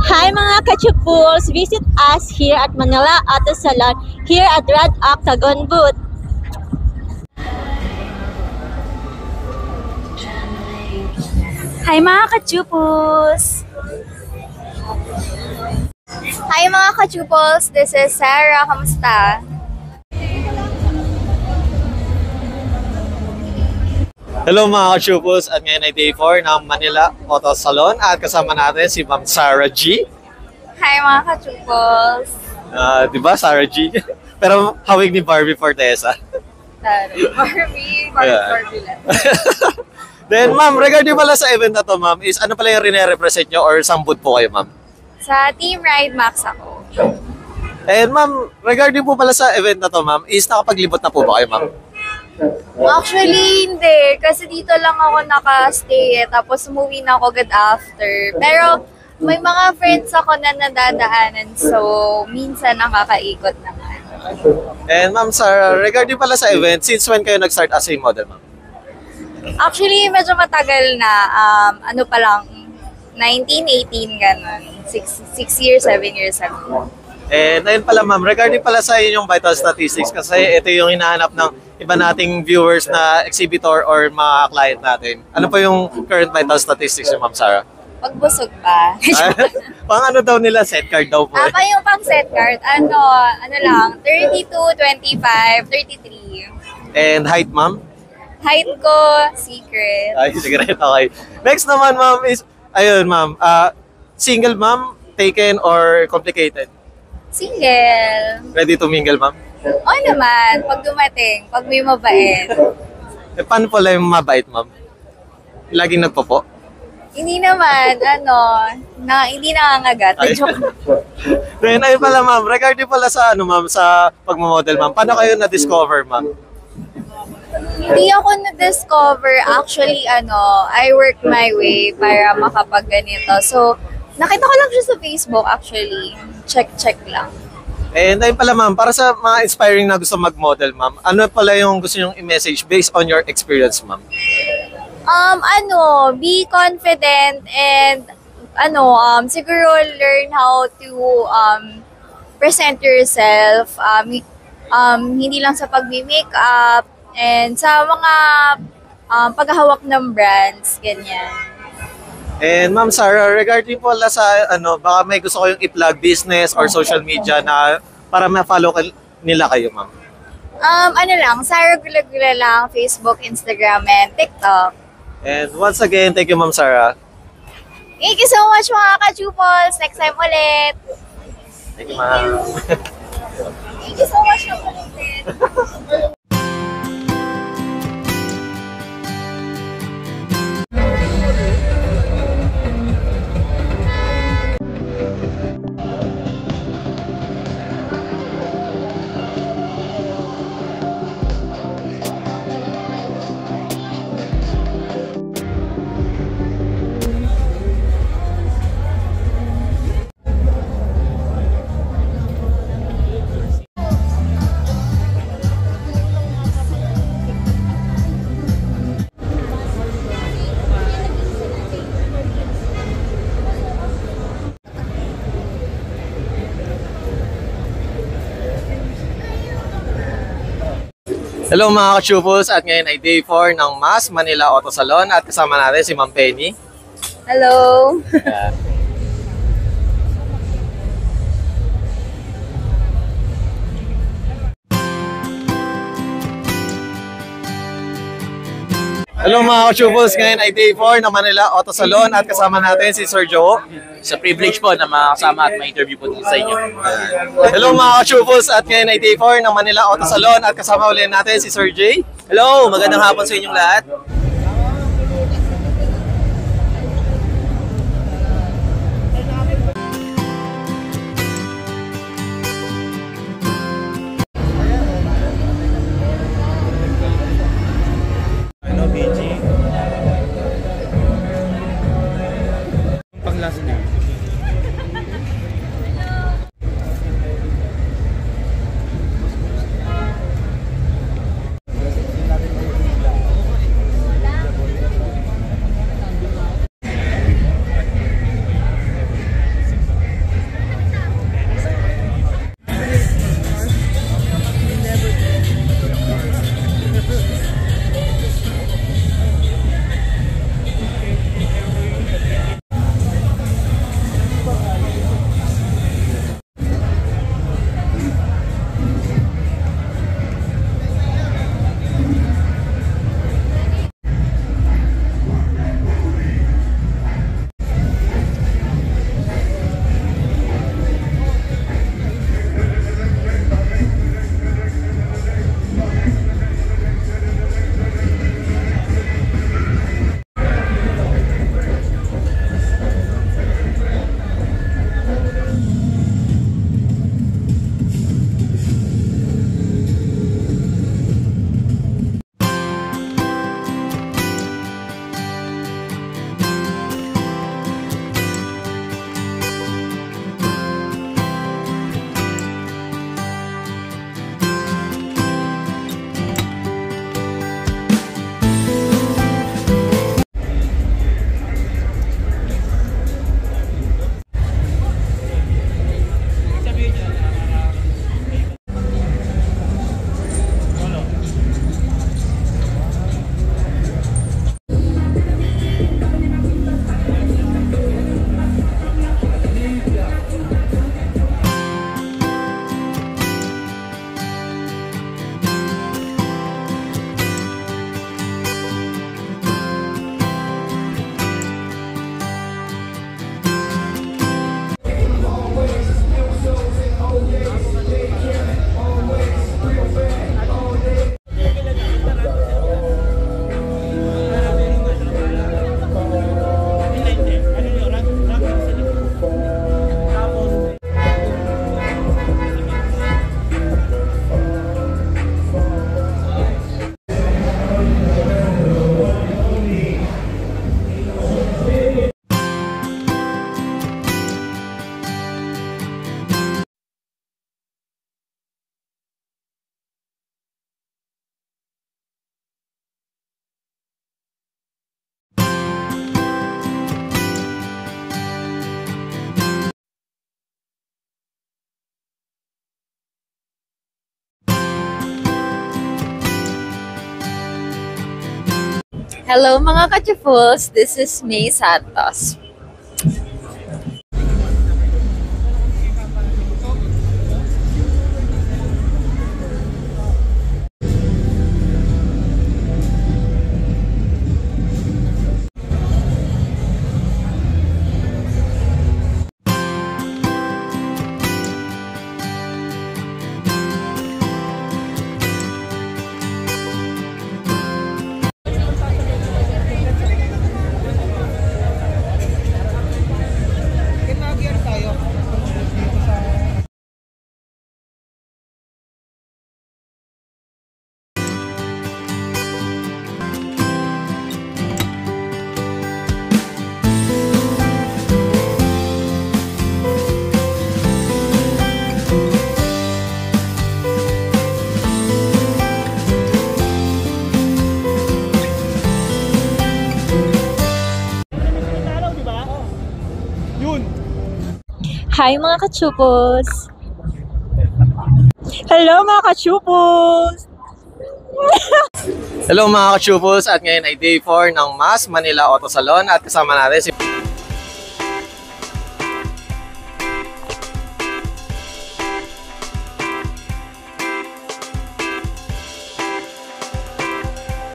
Hi mga kachupuls! Visit us here at Manila Auto Salon here at Red Octagon booth. Hi mga kachupos! Hi mga kachupos! This is Sarah. Kamusta? Hello mga ka-chupos, at ngayon ay day 4 ng Manila Auto Salon at kasama natin si Ma'am Sarah G. Hi mga kachupos! Di ba Sarah G? Pero hawig ni Barbie Fortesa. Barbie lang. Then ma'am, regarding pala sa event na to ma'am, is ano pala yung rine-represent nyo or sambut po kayo ma'am? Sa Team Ride Max ako. And ma'am, regarding po pala sa event na to ma'am, is nakapaglibot na po ba kayo ma'am? Actually, hindi. Kasi dito lang ako naka-stay tapos umuwi na ako agad after. Pero may mga friends ako na nadadaanan, so minsan nakakaikot naman. And ma'am Sarah, regarding pala sa event, since when kayo nag-start as a model ma'am? Actually, medyo matagal na. Ano pa lang, 1918, ganun. 6 years, 7 years ago. And ayun pala ma'am, regarding pala sa inyong vital statistics, kasi ito yung hinahanap ng iba nating viewers na exhibitor or mga client natin. Ano pa yung current vital statistics ni Ma'am Sarah? Pagbusog ba? Pang ano daw nila, set card daw po. Pa yung pang set card, ano lang, 32, 25, 33. And height ma'am? Height ko, secret. Ay, secret, okay. Next naman ma'am is, ayun ma'am, single ma'am, taken or complicated? Single. Ready to mingle ma'am? Oo naman, pag dumating, pag may mabait. Paano pala yung mabait ma'am? Laging nagpopo? Hindi naman, hindi nangangagat. Then ayun pala ma'am, regarding pala sa ma'am, sa pagmamodel ma'am, paano kayo na-discover ma'am? Hindi ako na-discover. Actually, I work my way para makapag-ganito. So, nakita ko lang siya sa Facebook actually. Check lang. And ayun pala ma'am, para sa mga inspiring na gusto mag-model ma'am, ano pala yung gusto nyong i-message based on your experience ma'am? Be confident and siguro learn how to present yourself. Hindi lang sa pag-makeup and sa mga paghahawak ng brands, ganyan. And Ma'am Sarah, regarding po sa baka may gusto kayong i-plug business or social media na para ma-follow nila kayo, ma'am. Sarah Gula-Gula lang, Facebook, Instagram, and TikTok. And once again, thank you, Ma'am Sarah. Thank you so much mga ka-Chupos. Next time ulit. Thank you, ma'am. Thank you so much na ulit. Hello mga ka-chupos, at ngayon ay day 4 ng MAS Manila Auto Salon at kasama natin si Ma'am Penny. Hello. Hello mga ka-chupos, ngayon ay day 4 ng Manila Auto Salon at kasama natin si Sir Joe. Sa privilege po na makasama at ma-interview po dito sa inyo. Hello mga ka-chupos, at ngayon ay day 4 ng Manila Auto Salon at kasama ulit natin si Sir Jay. Hello! Magandang hapon sa inyong lahat. Hello mga kachupuls, this is May Santos. Hi mga kachupos! Hello mga kachupos! Hello mga kachupos, at ngayon ay day 4 ng MAS Manila Auto Salon at kasama natin si